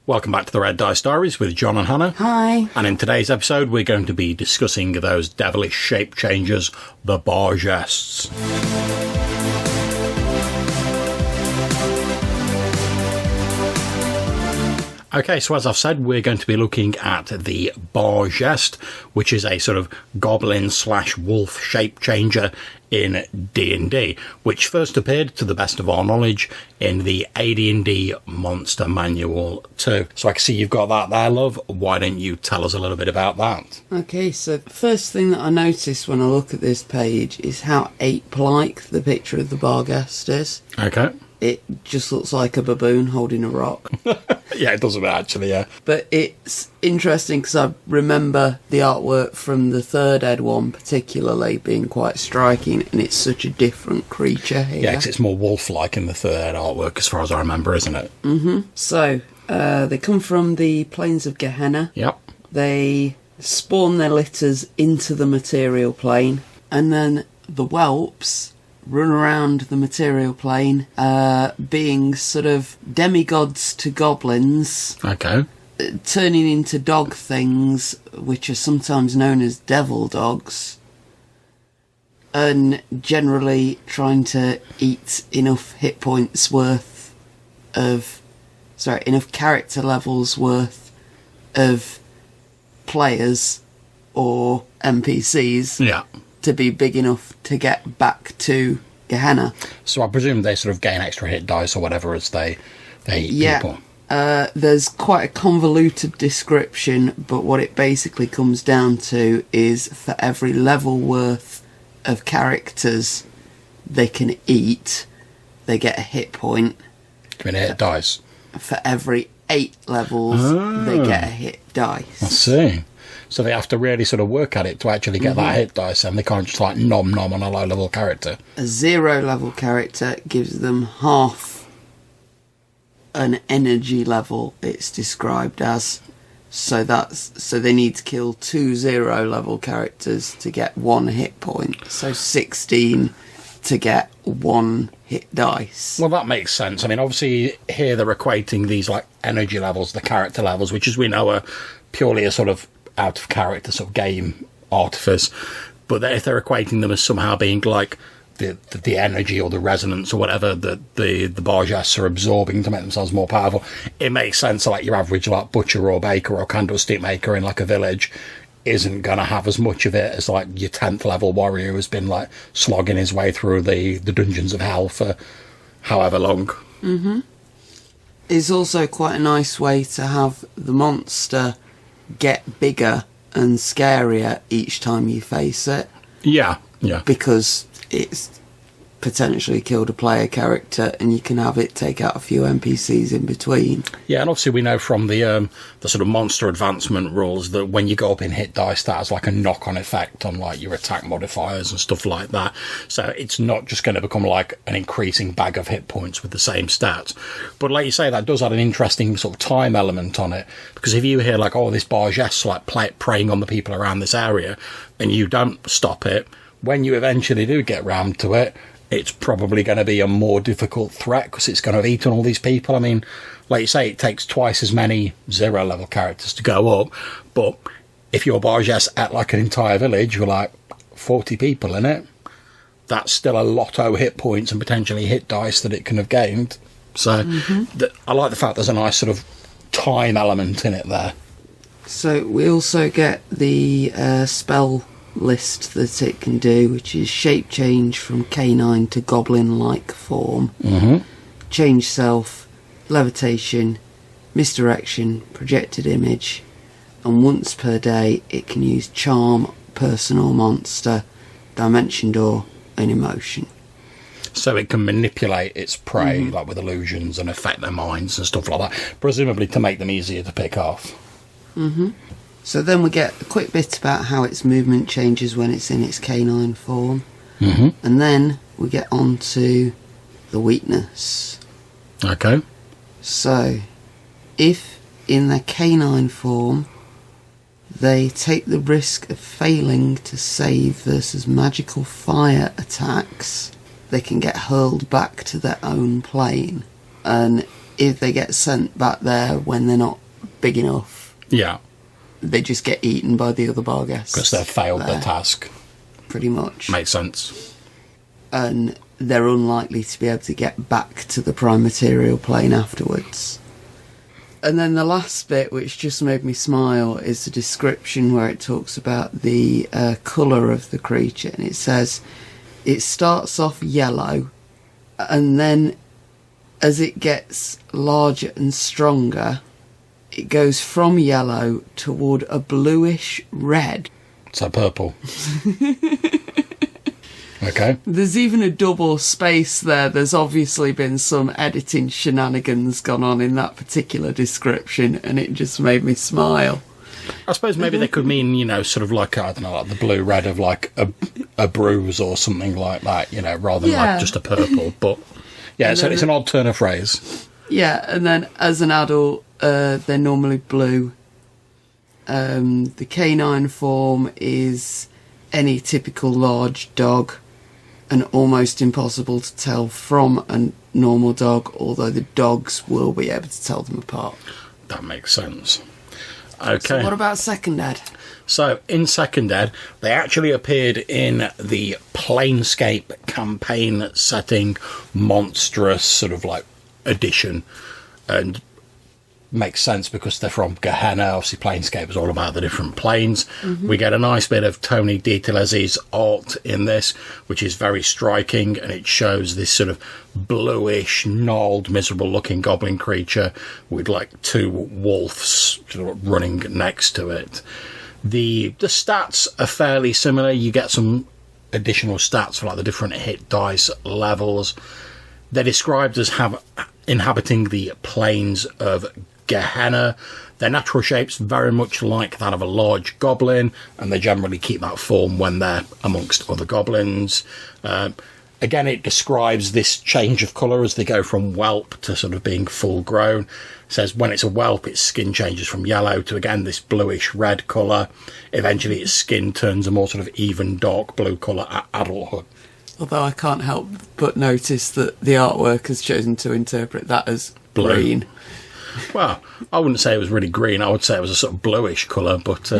Welcome back to the Red Dice Diaries with John and Hannah. Hi. And in today's episode, we're going to be discussing those devilish shape changers, the Barghests. Okay, so as I've said, we're going to be looking at the Barghest, which is a sort of goblin/wolf shape changer in D&D, which first appeared, to the best of our knowledge, in the AD&D Monster Manual 2. So I can see you've got that there, love. Why don't you tell us a little bit about that? Okay, so the first thing that I noticed when I look at this page is how ape-like the picture of the Barghest is. Okay. It just looks like a baboon holding a rock. Yeah, it does a bit, actually, yeah. But it's interesting because I remember the artwork from the third ed one particularly being quite striking, and it's such a different creature here. Yeah, 'cause it's more wolf-like in the third artwork, as far as I remember, isn't it? Mm-hmm. So, they come from the plains of Gehenna. Yep. They spawn their litters into the material plane, and then the whelps run around the material plane, being sort of demigods to goblins. Okay. Turning into dog things, which are sometimes known as devil dogs, and generally trying to eat enough hit points worth of... enough character levels worth of players or NPCs. Yeah. To be big enough to get back to Gehenna. So I presume they sort of gain extra hit dice or whatever as they eat people. There's quite a convoluted description, but what it basically comes down to is for every level worth of characters they can eat, they get a hit point. You mean a hit dice? For every 8 levels, they get a hit dice. I see. So they have to really sort of work at it to actually get that hit dice, and they can't just like nom on a low level character. A 0 level character gives them half an energy level, it's described as. So they need to kill 2 0 level characters to get 1 hit point. So 16 to get 1 hit dice. Well, that makes sense. I mean, obviously here they're equating these like energy levels, the character levels, which as we know are purely a sort of out of character sort of game artifice, but if they're equating them as somehow being like the energy or the resonance or whatever that the Barghests are absorbing to make themselves more powerful, it makes sense. Like your average like butcher or baker or candlestick maker in like a village isn't going to have as much of it as like your 10th level warrior who's been like slogging his way through the dungeons of hell for however long. Mm-hmm. It's also quite a nice way to have the monster get bigger and scarier each time you face it. Yeah. Because it's potentially killed a player character and you can have it take out a few NPCs in between. Yeah, and obviously we know from the sort of monster advancement rules that when you go up in hit dice, that has like a knock-on effect on like your attack modifiers and stuff like that. So it's not just going to become like an increasing bag of hit points with the same stats. But like you say, that does add an interesting sort of time element on it, because if you hear like, oh, this Barghests like preying on the people around this area, and you don't stop it, when you eventually do get round to it, it's probably going to be a more difficult threat because it's going to have eaten all these people. I mean, like you say, it takes twice as many 0 level characters to go up, but if your Barghests at like an entire village with like 40 people in it, that's still a lot of hit points and potentially hit dice that it can have gained. So I like the fact there's a nice sort of time element in it there. So we also get the spell list that it can do, which is shape change from canine to goblin-like form, change self, levitation, misdirection, projected image, and once per day it can use charm, person or monster, dimension door, and emotion. So it can manipulate its prey like with illusions and affect their minds and stuff like that, presumably to make them easier to pick off. So then we get a quick bit about how its movement changes when it's in its canine form. And then we get on to the weakness. Okay. So, if in their canine form they take the risk of failing to save versus magical fire attacks, they can get hurled back to their own plane. And if they get sent back there when they're not big enough, Yeah. they just get eaten by the other Barghests. Because they've failed their task. Pretty much. Makes sense. And they're unlikely to be able to get back to the prime material plane afterwards. And then the last bit, which just made me smile, is the description where it talks about the colour of the creature. And it says, it starts off yellow, and then as it gets larger and stronger, it goes from yellow toward a bluish red. So purple. Okay. There's even a double space there. There's obviously been some editing shenanigans gone on in that particular description, and it just made me smile. I suppose maybe they could mean, you know, sort of like, I don't know, like the blue-red of like a bruise or something like that, you know, rather than like just a purple. But yeah, so it's an odd turn of phrase. Yeah, and then as an adult, they're normally blue. The canine form is any typical large dog, and almost impossible to tell from a normal dog, although the dogs will be able to tell them apart. That makes sense. Okay. So what about Second Ed? So in Second Ed, they actually appeared in the Planescape campaign setting, monstrous sort of like edition, and makes sense because they're from Gehenna. Obviously, Planescape is all about the different planes. Mm-hmm. We get a nice bit of Tony DiTellesi's art in this, which is very striking, and it shows this sort of bluish, gnarled, miserable-looking goblin creature with like two wolves sort of running next to it. The stats are fairly similar. You get some additional stats for like the different hit dice levels. They're described as inhabiting the plains of Gehenna. Their natural shape's very much like that of a large goblin, and they generally keep that form when they're amongst other goblins. Again, it describes this change of colour as they go from whelp to sort of being full grown. It says when it's a whelp, its skin changes from yellow to, again, this bluish red colour. Eventually, its skin turns a more sort of even dark blue colour at adulthood. Although I can't help but notice that the artwork has chosen to interpret that as blue. Green. Well, I wouldn't say it was really green. I would say it was a sort of bluish colour, but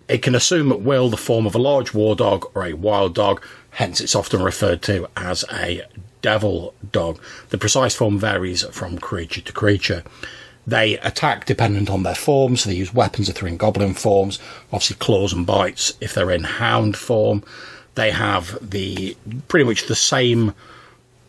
it can assume at will the form of a large war dog or a wild dog, hence it's often referred to as a devil dog. The precise form varies from creature to creature. They attack dependent on their form, so they use weapons if they're in goblin forms, obviously claws and bites if they're in hound form. They have pretty much the same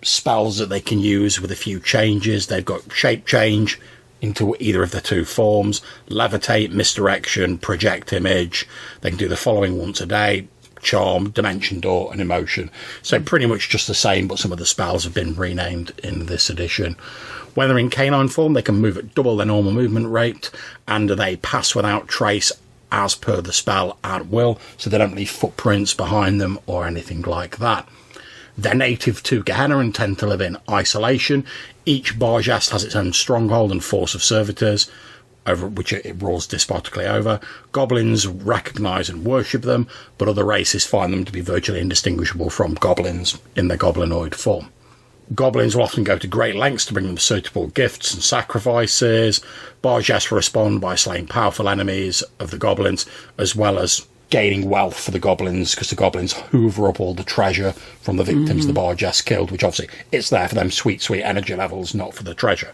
spells that they can use with a few changes. They've got shape change into either of the two forms, levitate, misdirection, project image. They can do the following once a day: charm, dimension door, and emotion. So pretty much just the same, but some of the spells have been renamed in this edition. When they're in canine form, they can move at double their normal movement rate, and they pass without trace as per the spell at will, so they don't leave footprints behind them or anything like that. They're native to Gehenna and tend to live in isolation. Each Barghest has its own stronghold and force of servitors, over which it rules despotically over. Goblins recognise and worship them, but other races find them to be virtually indistinguishable from goblins in their goblinoid form. Goblins will often go to great lengths to bring them suitable gifts and sacrifices. Barghests respond by slaying powerful enemies of the goblins, as well as gaining wealth for the goblins, because the goblins hoover up all the treasure from the victims the Barghests killed, which obviously it's there for them sweet, sweet energy levels, not for the treasure.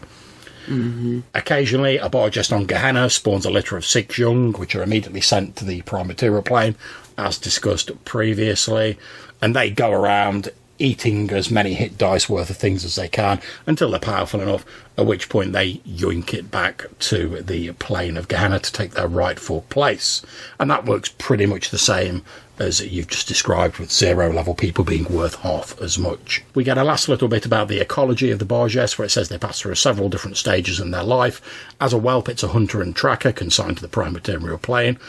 Mm-hmm. Occasionally, a Barghest on Gehenna spawns a litter of 6 young, which are immediately sent to the prime material plane, as discussed previously, and they go around eating as many hit dice worth of things as they can until they're powerful enough, at which point they yoink it back to the plane of Gehenna to take their rightful place. And that works pretty much the same as you've just described, with 0 level people being worth half as much. We get a last little bit about the ecology of the Barghests, where it says they pass through several different stages in their life. As a whelp, it's a hunter and tracker consigned to the prime material plane.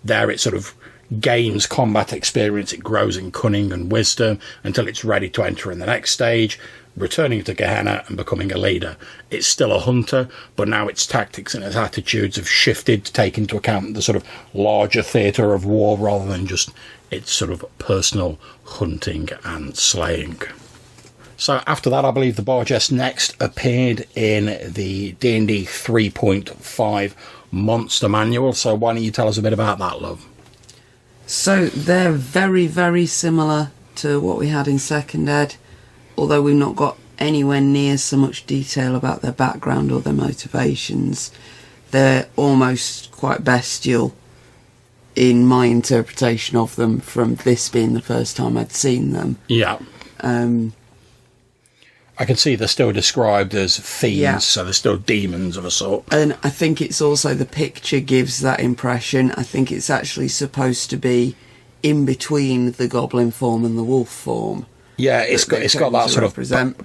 There it sort of gains combat experience, it grows in cunning and wisdom until it's ready to enter in the next stage, returning to Gehenna and becoming a leader. It's still a hunter, but now its tactics and its attitudes have shifted to take into account the sort of larger theatre of war rather than just its sort of personal hunting and slaying. So after that, I believe the Barghests next appeared in the D&D 3.5 Monster Manual. So why don't you tell us a bit about that, love? So they're very, very similar to what we had in Second Ed, although we've not got anywhere near so much detail about their background or their motivations. They're almost quite bestial in my interpretation of them, from this being the first time I'd seen them. Yeah. I can see they're still described as fiends, so they're still demons of a sort. And I think it's also, the picture gives that impression. I think it's actually supposed to be in between the goblin form and the wolf form. Yeah, it's got that sort of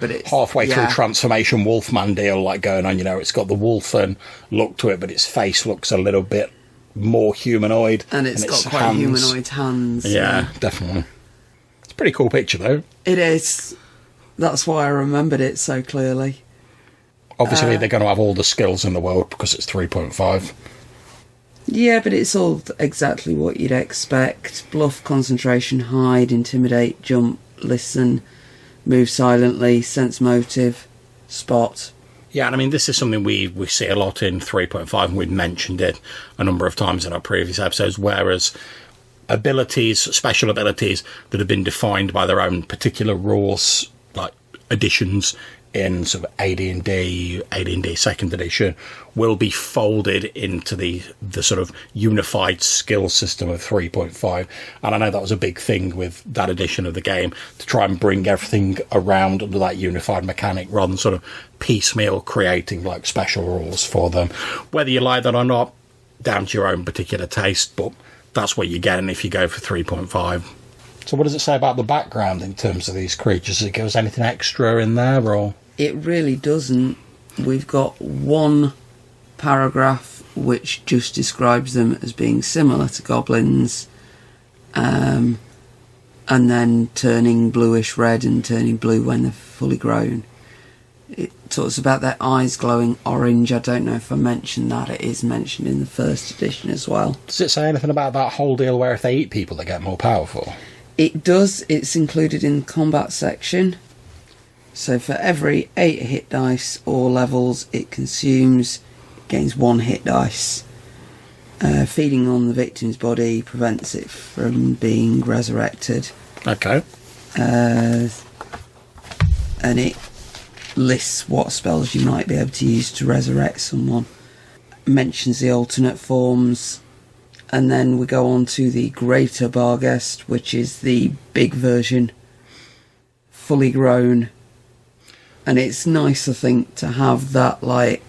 but it's halfway through transformation Wolfman deal like going on. It's got the wolfen look to it, but its face looks a little bit more humanoid. And it's got quite humanoid hands. Yeah, definitely. It's a pretty cool picture, though. It is. That's why I remembered it so clearly. Obviously, they're going to have all the skills in the world because it's 3.5. Yeah, but it's all exactly what you'd expect. Bluff, concentration, hide, intimidate, jump, listen, move silently, sense motive, spot. Yeah, and I mean, this is something we see a lot in 3.5, and we've mentioned it a number of times in our previous episodes, whereas abilities, special abilities that have been defined by their own particular rules, like additions in sort of AD&D 2nd edition, will be folded into the sort of unified skill system of 3.5. And I know that was a big thing with that edition of the game, to try and bring everything around under that unified mechanic rather than sort of piecemeal creating like special rules for them. Whether you like that or not, down to your own particular taste, but that's what you're getting if you go for 3.5. So what does it say about the background in terms of these creatures? Does it give us anything extra in there, or...? It really doesn't. We've got one paragraph which just describes them as being similar to goblins, and then turning bluish red and turning blue when they're fully grown. It talks about their eyes glowing orange. I don't know if I mentioned that. It is mentioned in the first edition as well. Does it say anything about that whole deal where if they eat people they get more powerful? It does. It's included in the combat section. So for every 8 hit dice or levels it consumes, it gains 1 hit dice. Feeding on the victim's body prevents it from being resurrected. Okay. And it lists what spells you might be able to use to resurrect someone. Mentions the alternate forms. And then we go on to the Greater Barghest, which is the big version. Fully grown. And it's nice, I think, to have that, like,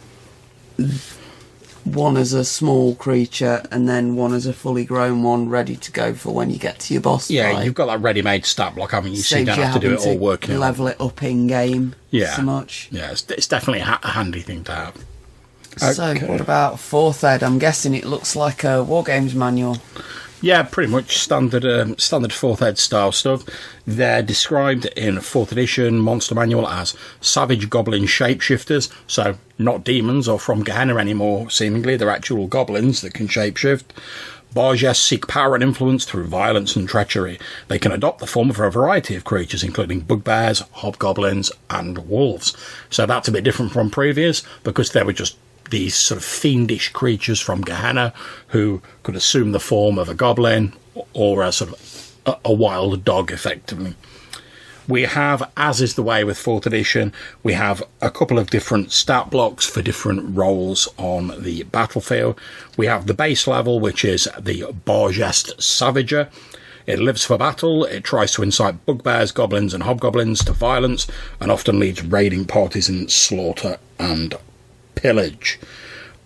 one as a small creature and then one as a fully grown one ready to go for when you get to your boss fight. You've got that ready-made stat block, haven't you? So you don't have to do it all working. Level it up in-game so much. Yeah, it's definitely a handy thing to have. So, what about 4th Ed? I'm guessing it looks like a Wargames manual. Yeah, pretty much standard 4th Ed style stuff. They're described in 4th edition Monster Manual as savage goblin shapeshifters, so not demons or from Gehenna anymore, seemingly. They're actual goblins that can shapeshift. Barghests seek power and influence through violence and treachery. They can adopt the form of a variety of creatures, including bugbears, hobgoblins, and wolves. So that's a bit different from previous, because they were just these sort of fiendish creatures from Gehenna who could assume the form of a goblin or a sort of a wild dog, effectively. We have, as is the way with 4th edition, we have a couple of different stat blocks for different roles on the battlefield. We have the base level, which is the Barghest Savager. It lives for battle, it tries to incite bugbears, goblins and hobgoblins to violence, and often leads raiding parties in slaughter and pillage.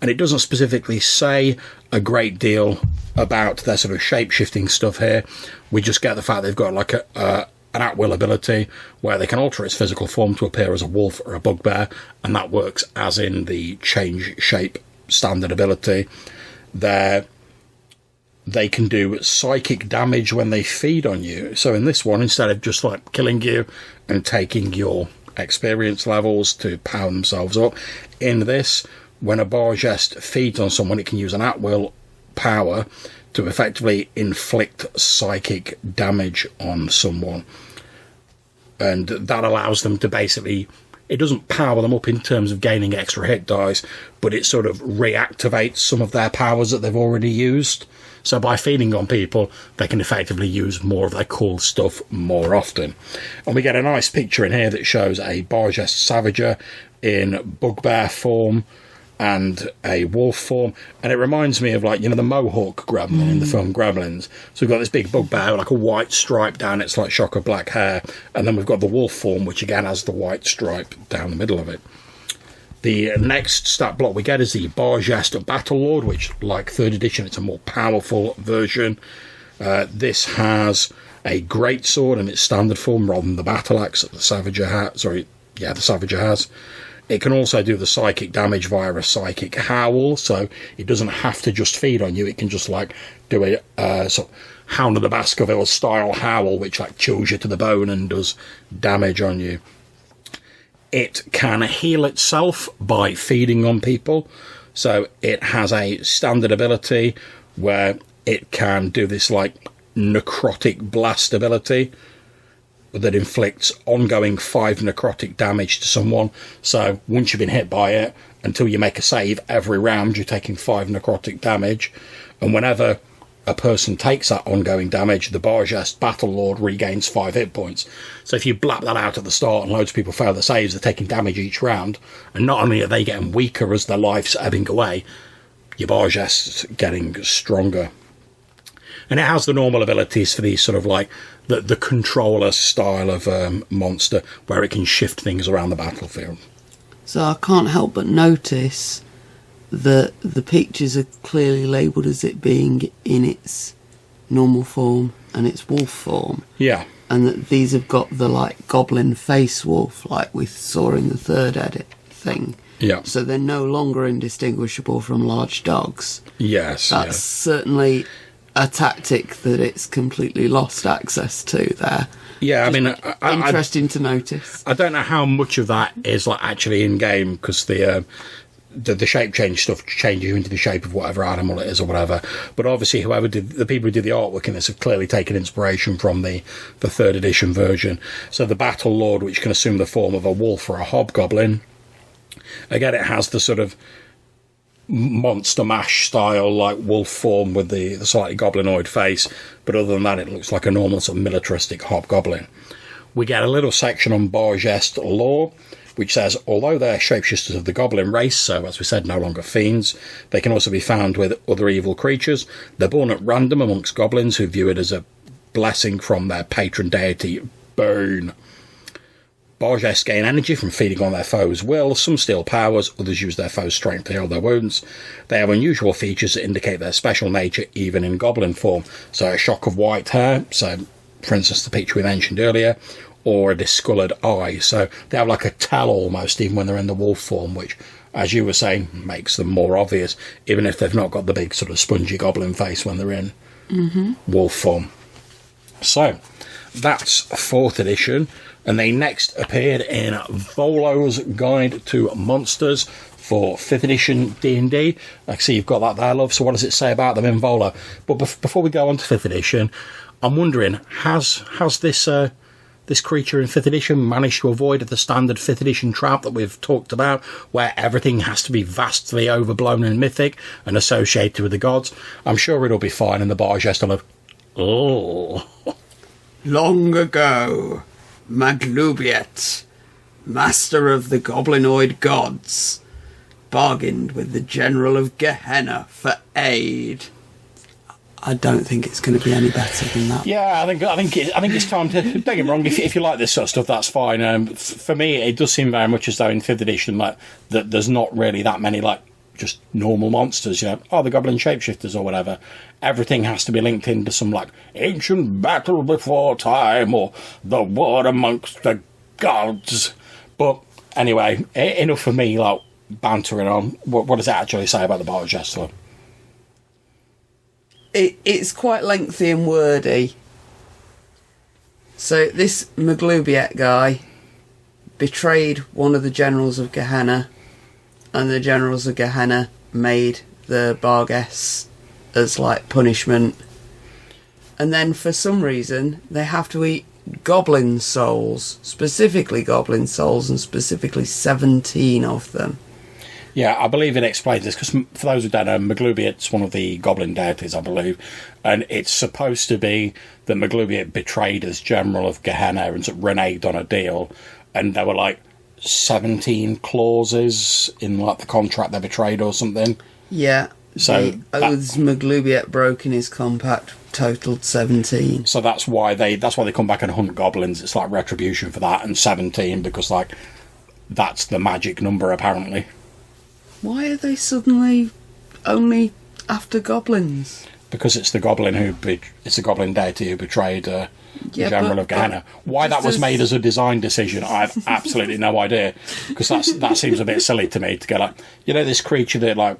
And it doesn't specifically say a great deal about their sort of shape-shifting stuff here. We just get the fact they've got like an at-will ability where they can alter its physical form to appear as a wolf or a bugbear, and that works as in the change shape standard ability. They can do psychic damage when they feed on you. So in this one, instead of just like killing you and taking your experience levels to power themselves up, in this, when a Barghest feeds on someone, it can use an at-will power to effectively inflict psychic damage on someone. and that allows them to basically... It doesn't power them up in terms of gaining extra hit dice, but it sort of reactivates some of their powers that they've already used. So by feeding on people, they can effectively use more of their cool stuff more often. And we get a nice picture in here that shows a Barghest Savager in bugbear form and a wolf form, and it reminds me of, like, you know, the Mohawk Gremlin in the film Gremlins. So we've got this big bugbear with like a white stripe down its like shock of black hair, and then we've got the wolf form, which again has the white stripe down the middle of it. The next stat block we get is the Barghest Battlelord, which, like 3rd edition, it's a more powerful version. This has a greatsword in its standard form rather than the battle axe that the Savager the Savager has. It can also do the psychic damage via a psychic howl, so it doesn't have to just feed on you. It can just like do a sort of Hound of the Baskerville style howl, which like chills you to the bone and does damage on you. It can heal itself by feeding on people, so it has a standard ability where it can do this like necrotic blast ability that inflicts ongoing 5 necrotic damage to someone. So once you've been hit by it, until you make a save every round, you're taking 5 necrotic damage. And whenever a person takes that ongoing damage, the Barghest Battlelord regains 5 hit points. So if you blap that out at the start and loads of people fail the saves, they're taking damage each round. And not only are they getting weaker as their life's ebbing away, your Barghest's getting stronger. And it has the normal abilities for these sort of like the controller style of monster, where it can shift things around the battlefield. So I can't help but notice that the pictures are clearly labelled as it being in its normal form and its wolf form. Yeah. And that these have got the like goblin face wolf, like we saw in the 3rd edit thing. Yeah. So they're no longer indistinguishable from large dogs. Yes. That's certainly a tactic that it's completely lost access to there. Yeah, Just I mean... interesting to notice. I don't know how much of that is like actually in-game, because the shape change stuff changes you into the shape of whatever animal it is or whatever. But obviously the people who did the artwork in this have clearly taken inspiration from the 3rd edition version. So the Battle Lord, which can assume the form of a wolf or a hobgoblin, again, it has the sort of Monster Mash style like wolf form with the slightly goblinoid face, but other than that it looks like a normal sort of militaristic hobgoblin. We get a little section on Barghest lore, which says, although they're shapeshifters of the goblin race, so as we said, no longer fiends, they can also be found with other evil creatures. They're born at random amongst goblins who view it as a blessing from their patron deity, Bone. Barghests gain energy from feeding on their foes' will. Some steal powers, others use their foes' strength to heal their wounds. They have unusual features that indicate their special nature, even in goblin form. So a shock of white hair, so for instance the picture we mentioned earlier, or a discoloured eye. So they have like a tell almost, even when they're in the wolf form, which, as you were saying, makes them more obvious, even if they've not got the big sort of spongy goblin face when they're in wolf form. So that's 4th edition. And they next appeared in Volo's Guide to Monsters for 5th edition D&D. I see you've got that there, love. So what does it say about them in Volo? But before we go on to 5th edition, I'm wondering, has this creature in 5th edition managed to avoid the standard 5th edition trap that we've talked about, where everything has to be vastly overblown and mythic and associated with the gods? I'm sure it'll be fine in the Barghest of... Oh. Long ago, Maglubiet, master of the goblinoid gods, bargained with the General of Gehenna for aid. I don't think it's going to be any better than that. Yeah, I think it's time to... Don't get me wrong, if you like this sort of stuff, that's fine. For me, it does seem very much as though in 5th edition, like, that there's not really that many, like, just normal monsters, you know, the goblin shapeshifters or whatever. Everything has to be linked into some, like, ancient battle before time or the war amongst the gods. But anyway, enough for me, like, bantering on. What does it actually say about the Barghests, though? It's quite lengthy and wordy. So this Maglubiet guy betrayed one of the generals of Gehenna, and the generals of Gehenna made the Barghests as like punishment. And then for some reason they have to eat goblin souls, specifically goblin souls, and specifically 17 of them. Yeah, I believe it explains this, because for those who don't know, Maglubiet's one of the goblin deities, I believe, and it's supposed to be that Maglubiet betrayed as general of Gehenna and sort of reneged on a deal, and there were like 17 clauses in like the contract they betrayed or something. Yeah, so the oaths Maglubiet broke in his compact totaled 17. So that's why they come back and hunt goblins. It's like retribution for that, and 17 because like that's the magic number apparently. Why are they suddenly only after goblins? Because it's the goblin it's the goblin deity who betrayed General of Gehenna. Why that was made as a design decision, I have absolutely no idea. Because that seems a bit silly to me to go like, this creature that like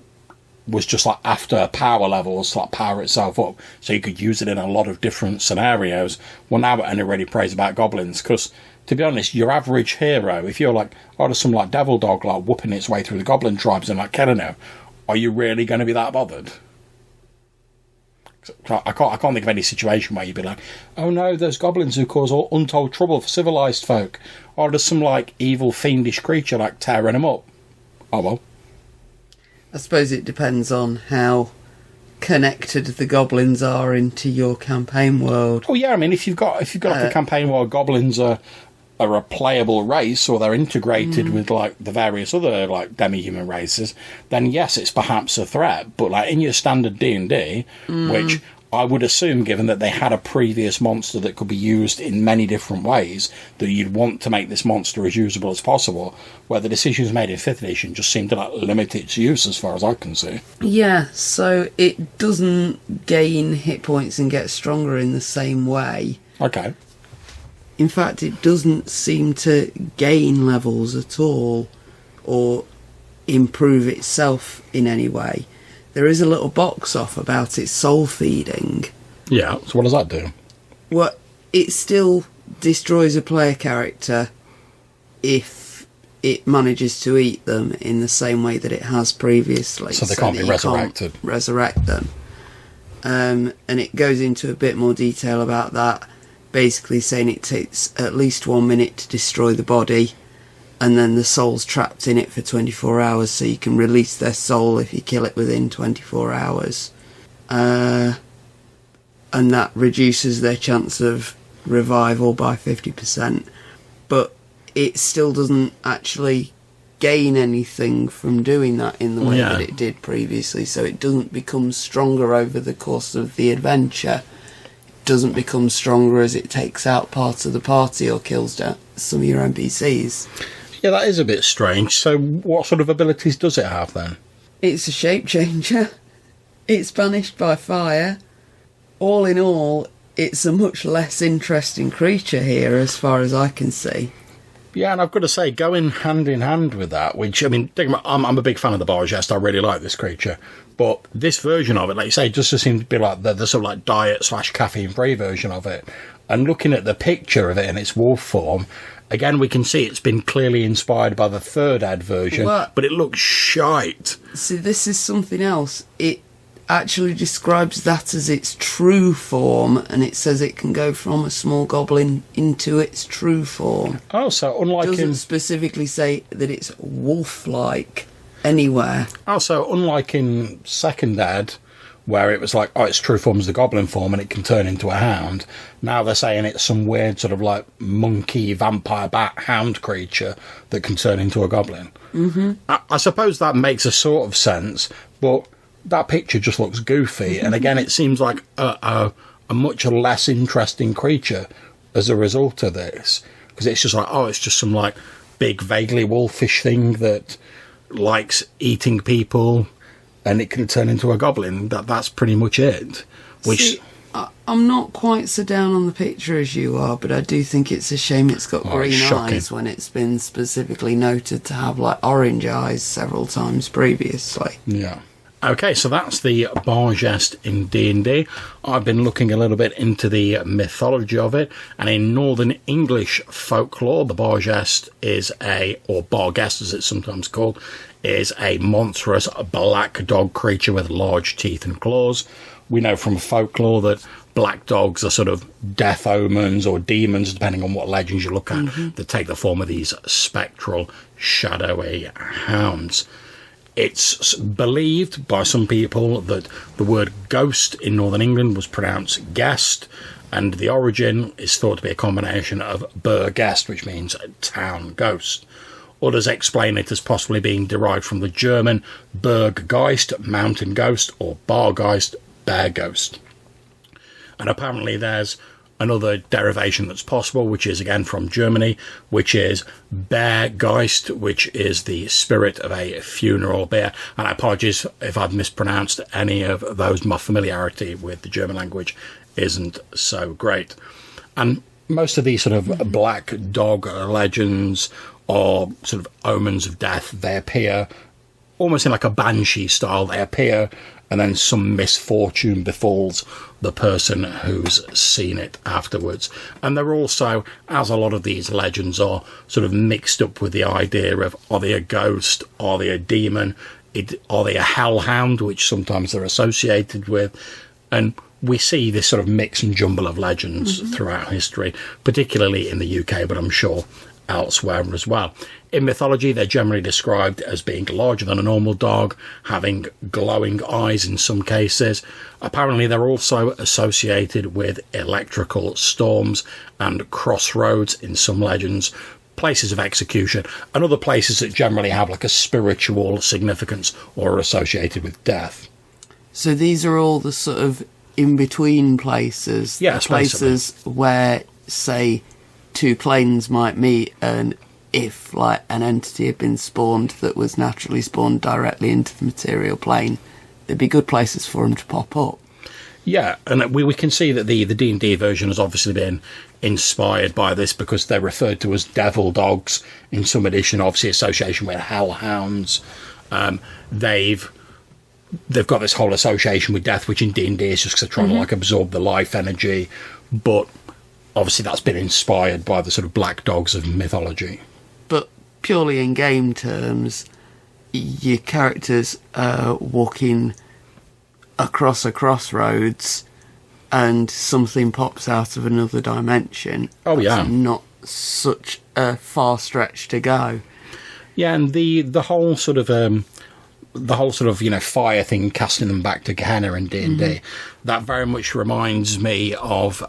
was just like after power levels, like power itself up, so you could use it in a lot of different scenarios. Well, now it only really prays about goblins because, to be honest, your average hero, if you're like, there's some like devil dog like whooping its way through the goblin tribes and like Keleno, are you really going to be that bothered? I can't think of any situation where you'd be like, oh no, there's goblins who cause all untold trouble for civilised folk, or there's some like evil fiendish creature like tearing them up. Oh well. I suppose it depends on how connected the goblins are into your campaign world. Oh yeah, I mean if you've got like a campaign where goblins are a playable race, or they're integrated with like the various other like demi-human races, then yes, it's perhaps a threat. But like in your standard D&D, which I would assume, given that they had a previous monster that could be used in many different ways, that you'd want to make this monster as usable as possible, where the decisions made in 5th edition just seem to like limit its use as far as I can see. Yeah, so it doesn't gain hit points and get stronger in the same way. Okay. In fact, it doesn't seem to gain levels at all or improve itself in any way. There is a little box off about its soul feeding. Yeah, so what does that do? Well, it still destroys a player character if it manages to eat them in the same way that it has previously. So they can't be resurrected. Can't resurrect them. And it goes into a bit more detail about that. Basically saying it takes at least 1 minute to destroy the body, and then the soul's trapped in it for 24 hours, so you can release their soul if you kill it within 24 hours. And that reduces their chance of revival by 50%. But it still doesn't actually gain anything from doing that in the way that it did previously, so it doesn't become stronger over the course of the adventure. Doesn't become stronger as it takes out parts of the party or kills down some of your NPCs. Yeah, that is a bit strange. So what sort of abilities does it have then? It's a shape changer. It's banished by fire. All in all, it's a much less interesting creature here as far as I can see. Yeah, and I've got to say, going hand in hand with that, which, I mean, I'm a big fan of the Barghests. I really like this creature. But this version of it, like you say, just seems to be like the sort of like diet/caffeine-free version of it. And looking at the picture of it in its wolf form, again, we can see it's been clearly inspired by the 3rd ed version, but it looks shite. See, this is something else. It actually describes that as its true form, and it says it can go from a small goblin into its true form. Oh, so unlike it doesn't specifically say that it's wolf-like anywhere. Oh, so unlike in 2nd ed, where it was like, its true form is the goblin form and it can turn into a hound, now they're saying it's some weird sort of like monkey, vampire, bat, hound creature that can turn into a goblin. Mm-hmm. I suppose that makes a sort of sense, but that picture just looks goofy, and again, it seems like a much less interesting creature as a result of this, because it's just like, it's just some like big, vaguely wolfish thing that likes eating people, and it can turn into a goblin. That's pretty much it. Which See, I'm not quite so down on the picture as you are, but I do think it's a shame it's got green eyes when it's been specifically noted to have like orange eyes several times previously. Yeah. Okay, so that's the Barghest in D&D. I've been looking a little bit into the mythology of it, and in Northern English folklore, the Barghest or Barghest as it's sometimes called, is a monstrous black dog creature with large teeth and claws. We know from folklore that black dogs are sort of death omens or demons, depending on what legends you look at, that take the form of these spectral, shadowy hounds. It's believed by some people that the word ghost in Northern England was pronounced guest, and the origin is thought to be a combination of Barghests, which means town ghost. Others explain it as possibly being derived from the German Berggeist, mountain ghost, or Bargheist, bear ghost. And apparently there's another derivation that's possible, which is again from Germany, which is Bargheist, which is the spirit of a funeral bear. And I apologize if I've mispronounced any of those. My familiarity with the German language isn't so great. And most of these sort of black dog legends are sort of omens of death. They appear almost in like a banshee style. They appear and then some misfortune befalls the person who's seen it afterwards. And they're also, as a lot of these legends are, sort of mixed up with the idea of, are they a ghost, are they a demon, are they a hellhound, which sometimes they're associated with. And we see this sort of mix and jumble of legends throughout history, particularly in the UK, but I'm sure elsewhere as well. In mythology, they're generally described as being larger than a normal dog, having glowing eyes in some cases. Apparently, they're also associated with electrical storms and crossroads in some legends, places of execution, and other places that generally have like a spiritual significance or are associated with death. So these are all the sort of in-between places, yes, places basically where, say, two planes might meet, and if like an entity had been spawned that was naturally spawned directly into the material plane, there'd be good places for them to pop up. Yeah, and we can see that the D&D version has obviously been inspired by this, because they're referred to as devil dogs in some edition, obviously association with hellhounds. They've got this whole association with death, which in D&D is just because they're trying to like absorb the life energy, but obviously that's been inspired by the sort of black dogs of mythology. But purely in game terms, your characters are walking across a crossroads and something pops out of another dimension. Oh, yeah. That's not such a far stretch to go. Yeah, and the whole sort of fire thing, casting them back to Gehenna in D&D, that very much reminds me of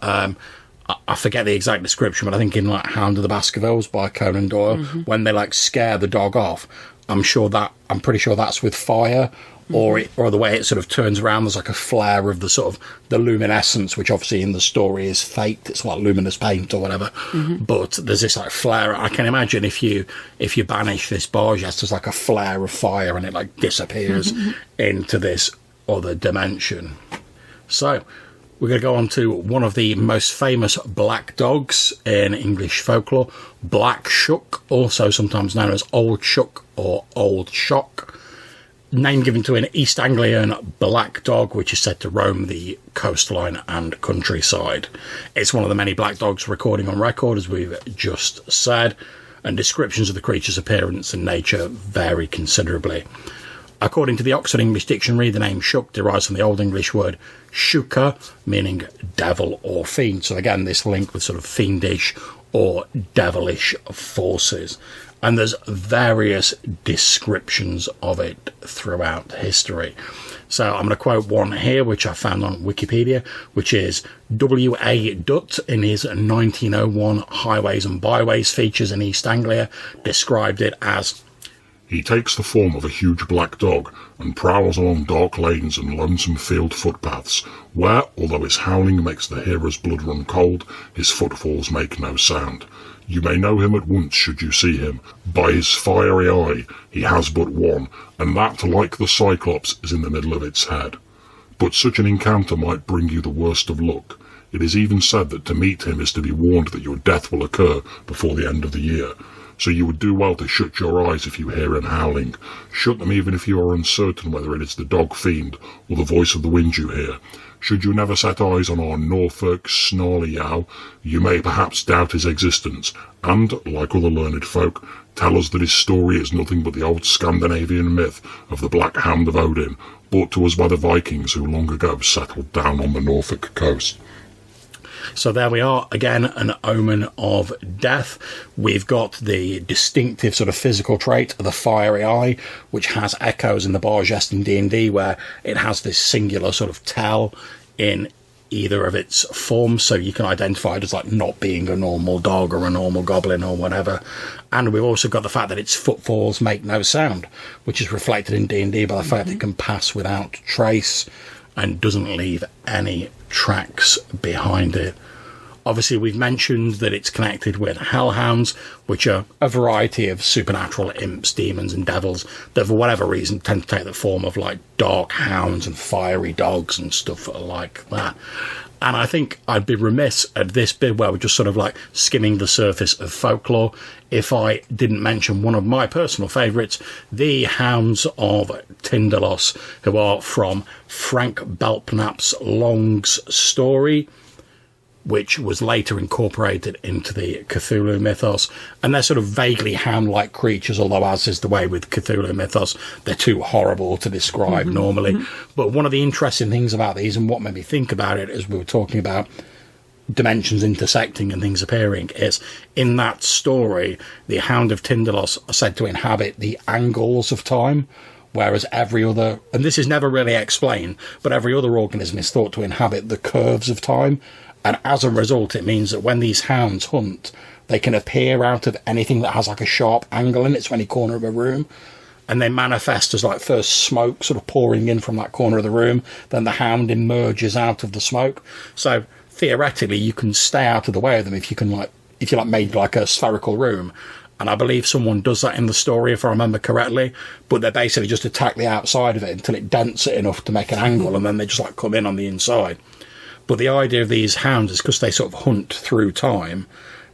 I forget the exact description, but I think in like Hound of the Baskervilles by Conan Doyle, when they like scare the dog off, I'm pretty sure that's with fire, or the way it sort of turns around, there's like a flare of the sort of the luminescence, which obviously in the story is faked. It's like luminous paint or whatever, but there's this like flare. I can imagine if you banish this Barghests, there's like a flare of fire and it like disappears into this other dimension. So we're going to go on to one of the most famous black dogs in English folklore, Black Shuck, also sometimes known as Old Shuck or Old Shock. Name given to an East Anglian black dog, which is said to roam the coastline and countryside. It's one of the many black dogs recording on record, as we've just said, and descriptions of the creature's appearance and nature vary considerably. According to the Oxford English Dictionary, the name Shuck derives from the Old English word shuka, meaning devil or fiend. So again, this link with sort of fiendish or devilish forces. And there's various descriptions of it throughout history. So I'm going to quote one here, which I found on Wikipedia, which is W.A. Dutt in his 1901 Highways and Byways features in East Anglia described it as: he takes the form of a huge black dog and prowls along dark lanes and lonesome field footpaths, where, although his howling makes the hearer's blood run cold, his footfalls make no sound. You may know him at once should you see him. By his fiery eye he has but one, and that, like the Cyclops, is in the middle of its head. But such an encounter might bring you the worst of luck. It is even said that to meet him is to be warned that your death will occur before the end of the year. So you would do well to shut your eyes if you hear him howling. Shut them even if you are uncertain whether it is the dog fiend or the voice of the wind you hear. Should you never set eyes on our Norfolk snarly owl, you may perhaps doubt his existence, and, like other learned folk, tell us that his story is nothing but the old Scandinavian myth of the Black Hound of Odin, brought to us by the Vikings who long ago settled down on the Norfolk coast. So there we are, again, an omen of death. We've got the distinctive sort of physical trait of the fiery eye, which has echoes in the Barghests in D&D, where it has this singular sort of tell in either of its forms, so you can identify it as like not being a normal dog or a normal goblin or whatever. And we've also got the fact that its footfalls make no sound, which is reflected in D&D by the fact that it can pass without trace and doesn't leave any tracks behind it. Obviously, we've mentioned that it's connected with hellhounds, which are a variety of supernatural imps, demons, and devils that, for whatever reason, tend to take the form of like dark hounds and fiery dogs and stuff like that. And I think I'd be remiss at this bit where we're just sort of like skimming the surface of folklore if I didn't mention one of my personal favourites, the Hounds of Tindalos, who are from Frank Belknap's Long's story, which was later incorporated into the Cthulhu mythos. And they're sort of vaguely hound-like creatures, although, as is the way with Cthulhu mythos, they're too horrible to describe normally. But one of the interesting things about these, and what made me think about it as we were talking about dimensions intersecting and things appearing, is in that story, the Hound of Tindalos are said to inhabit the angles of time, whereas every other, and this is never really explained, but every other organism is thought to inhabit the curves of time. And as a result, it means that when these hounds hunt, they can appear out of anything that has like a sharp angle in it, so any corner of a room. And they manifest as like first smoke sort of pouring in from that corner of the room, then the hound emerges out of the smoke. So theoretically, you can stay out of the way of them if you made like a spherical room. And I believe someone does that in the story, if I remember correctly. But they basically just attack the outside of it until it dents it enough to make an angle, and then they just like come in on the inside. But the idea of these hounds is because they sort of hunt through time,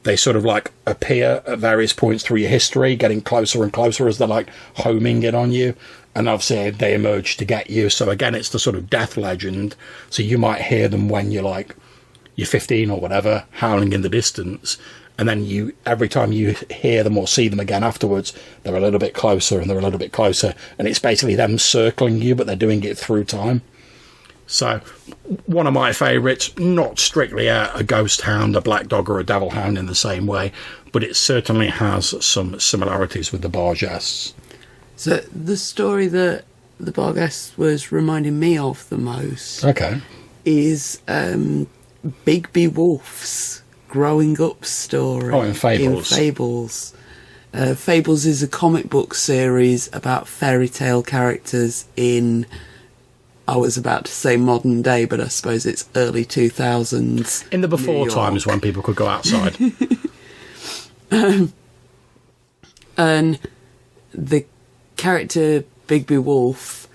they sort of like appear at various points through your history, getting closer and closer as they're like homing in on you. And obviously they emerge to get you. So again, it's the sort of death legend. So you might hear them when you're 15 or whatever, howling in the distance. And then every time you hear them or see them again afterwards, they're a little bit closer and they're a little bit closer. And it's basically them circling you, but they're doing it through time. So, one of my favourites, not strictly a ghost hound, a black dog or a devil hound in the same way, but it certainly has some similarities with the Barghests. So, the story that the Barghests was reminding me of the most is Bigby Wolf's growing up story. Oh, in Fables. In Fables. Fables is a comic book series about fairy tale characters in, I was about to say modern day, but I suppose it's early 2000s. In the before times when people could go outside. And the character Bigby Wolf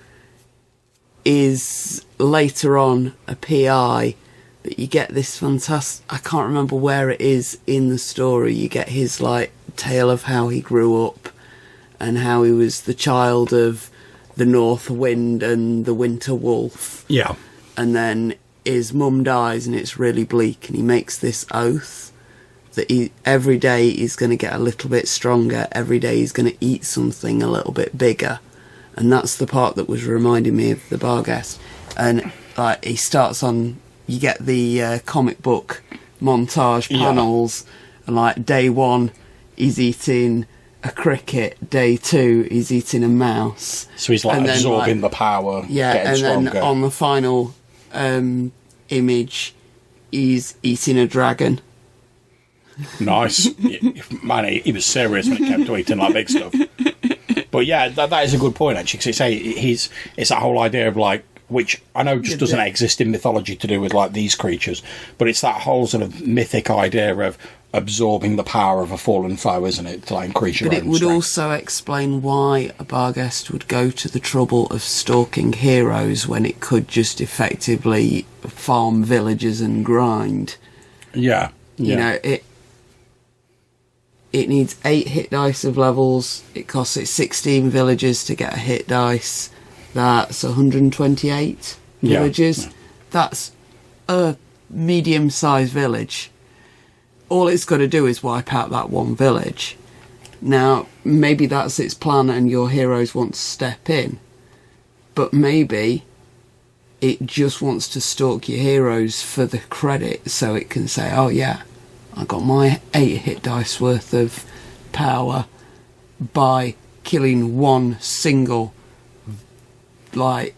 is later on a PI, but you get this fantastic, I can't remember where it is in the story, you get his tale of how he grew up and how he was the child of the North Wind and the Winter Wolf. Yeah. And then his mum dies and it's really bleak, and he makes this oath that every day he's going to get a little bit stronger, every day he's going to eat something a little bit bigger. And that's the part that was reminding me of the Barghest. And he starts on, you get the comic book montage panels, and day one he's eating a cricket, day two he's eating a mouse. So he's absorbing the power, getting stronger. Then on the final image he's eating a dragon. Nice. Man, he was serious when it came to eating big stuff. But yeah, that is a good point actually, because it's that whole idea of which I know just doesn't exist in mythology to do with these creatures, but it's that whole sort of mythic idea of absorbing the power of a fallen foe, isn't it? To increase your own strength. But it would also explain why a Barghest would go to the trouble of stalking heroes when it could just effectively farm villagers and grind. Yeah. You know, it needs 8 hit dice of levels. It costs it 16 villagers to get a hit dice. That's 128 villages. Yeah. That's a medium-sized village. All it's got to do is wipe out that one village. Now, maybe that's its plan and your heroes want to step in, but maybe it just wants to stalk your heroes for the credit so it can say, oh yeah, I got my 8 hit dice worth of power by killing one single, like,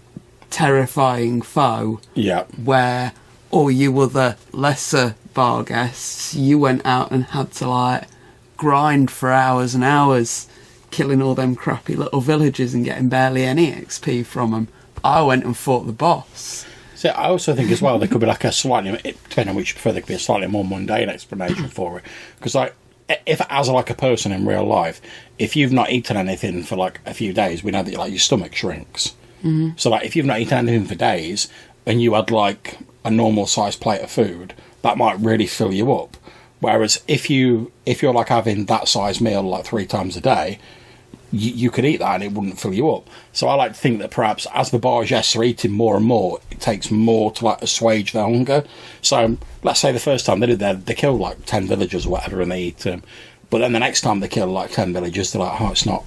terrifying foe. Yeah. Where all you other lesser Barghests, you went out and had to, like, grind for hours and hours, killing all them crappy little villagers and getting barely any XP from them. I went and fought the boss. So I also think as well there could be like a slightly, depending on which you prefer, there could be a slightly more mundane explanation for it. Because like, if as like a person in real life, if you've not eaten anything for like a few days, we know that like your stomach shrinks. Mm-hmm. So like if you've not eaten anything for days and you had like a normal sized plate of food, that might really fill you up. Whereas if you're like having that size meal like 3 times a day, you could eat that and it wouldn't fill you up. So I like to think that perhaps as the Barghests are eating more and more, it takes more to like assuage their hunger. So let's say the first time they did that, they killed like 10 villagers or whatever and they eat them. But then the next time they kill like 10 villagers, they're like, oh, it's not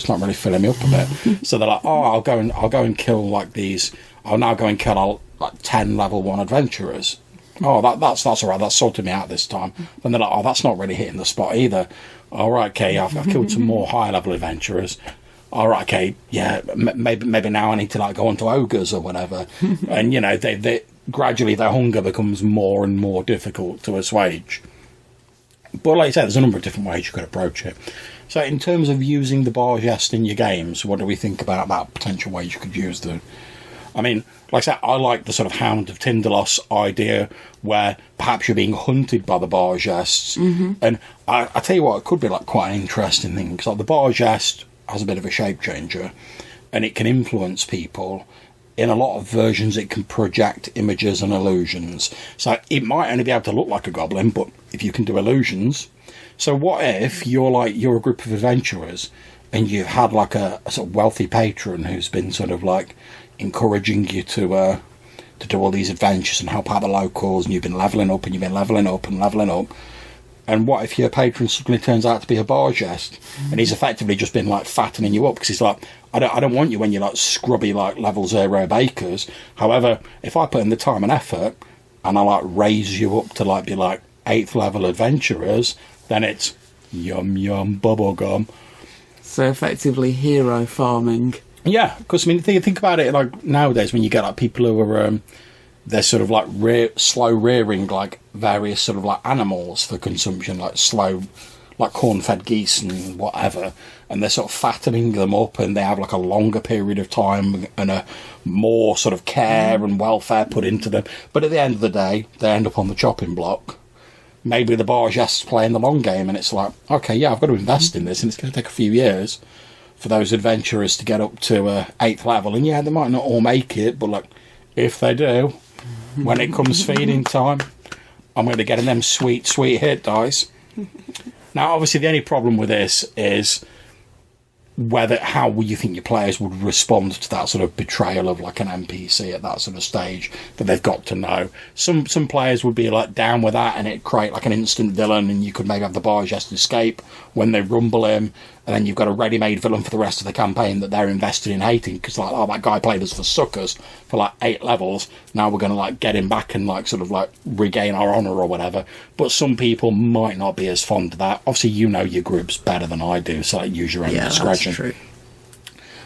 really filling me up a bit. So they're like, oh, I'll go and kill like these. I'll now go and kill like 10 level 1 adventurers. Oh, that's all right. That's sorted me out this time. Then they're like, oh, that's not really hitting the spot either. All right, okay, I've killed some more high-level adventurers. All right, okay, yeah, maybe now I need to like go on to ogres or whatever. And you know, they gradually their hunger becomes more and more difficult to assuage. But like I said, there's a number of different ways you could approach it. So in terms of using the Barghest in your games, what do we think about that potential ways you could use the? I mean, like I said, I like the sort of Hound of Tindalos idea where perhaps you're being hunted by the Barghests. Mm-hmm. And I tell you what, it could be like quite an interesting thing because like the Barghest has a bit of a shape changer and it can influence people. In a lot of versions, it can project images and illusions. So it might only be able to look like a goblin, but if you can do illusions. So what if you're a group of adventurers and you've had like a sort of wealthy patron who's been sort of like encouraging you to do all these adventures and help out the locals, and you've been levelling up and you've been levelling up and levelling up. And what if your patron suddenly turns out to be a Barghest and he's effectively just been like fattening you up because he's like, I don't want you when you're like scrubby like level 0 bakers. However, if I put in the time and effort and I like raise you up to like be like 8th level adventurers, then it's yum yum bubblegum. So effectively hero farming. Yeah, because I mean, think about it. Like nowadays, when you get like people who are, they're sort of like slow rearing like various sort of like animals for consumption, like slow, like corn-fed geese and whatever, and they're sort of fattening them up, and they have like a longer period of time and a more sort of care and welfare put into them. But at the end of the day, they end up on the chopping block. Maybe the Barghests playing the long game, and it's like, okay, yeah, I've got to invest in this, and it's going to take a few years for those adventurers to get up to 8th level. And yeah, they might not all make it, but like, if they do, when it comes feeding time, I'm going to get in them sweet hit dice. Now, obviously, the only problem with this is how you think your players would respond to that sort of betrayal of like an NPC at that sort of stage that they've got to know. Some players would be like down with that and it'd create like an instant villain, and you could maybe have the Barghest escape when they rumble him, and then you've got a ready-made villain for the rest of the campaign that they're invested in hating because like, oh, that guy played us for suckers for like 8 levels, now we're going to like get him back and like sort of like regain our honour or whatever. But some people might not be as fond of that. Obviously, you know your groups better than I do, so like, use your own discretion. That's true.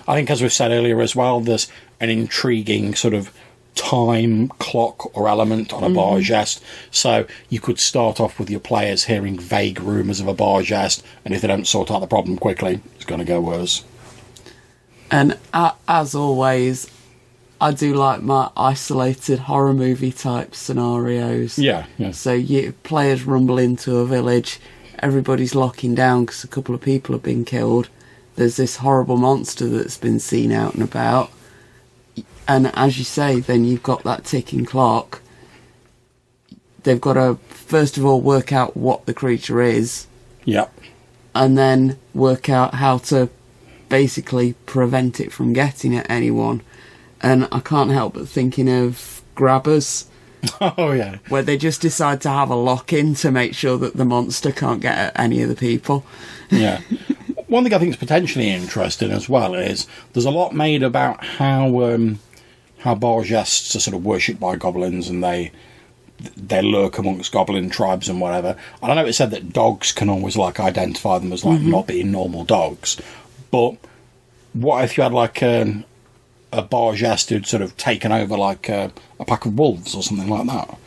I think, as we've said earlier as well, there's an intriguing sort of time clock or element on a Barghest. So you could start off with your players hearing vague rumours of a Barghest, and if they don't sort out the problem quickly, it's going to go worse. And as always, I do like my isolated horror movie type scenarios. Yeah. So players rumble into a village, everybody's locking down because a couple of people have been killed. There's this horrible monster that's been seen out and about. And as you say, then you've got that ticking clock. They've got to, first of all, work out what the creature is. Yep. And then work out how to basically prevent it from getting at anyone. And I can't help but thinking of grabbers. Oh, yeah. where they just decide to have a lock-in to make sure that the monster can't get at any of the people. Yeah. One thing I think is potentially interesting as well is there's a lot made about how Barghests are sort of worshipped by goblins, and they lurk amongst goblin tribes and whatever. And I know it said that dogs can always like identify them as like not being normal dogs, but what if you had like a Barghest who'd sort of taken over like a pack of wolves or something like that?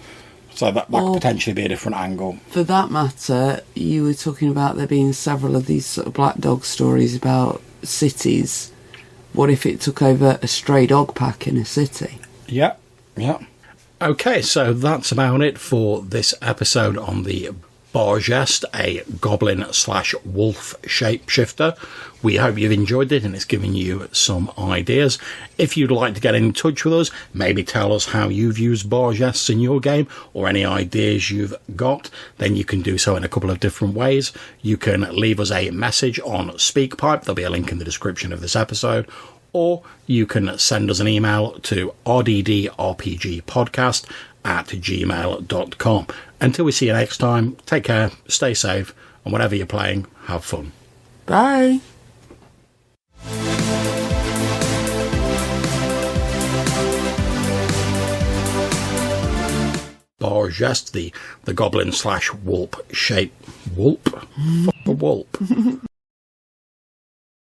So that could potentially be a different angle. For that matter, you were talking about there being several of these sort of black dog stories about cities. What if it took over a stray dog pack in a city? Yeah, yeah. Okay, so that's about it for this episode on the Barghest, a goblin/wolf shapeshifter. We hope you've enjoyed it and it's given you some ideas. If you'd like to get in touch with us, maybe tell us how you've used Barghests in your game or any ideas you've got, then you can do so in a couple of different ways. You can leave us a message on SpeakPipe. There'll be a link in the description of this episode. Or you can send us an email to rddrpgpodcast@gmail.com. Until we see you next time, take care, stay safe, and whatever you're playing, have fun. Bye! Barghest, the goblin/wulp shape. Wulp? Fuck a wulp.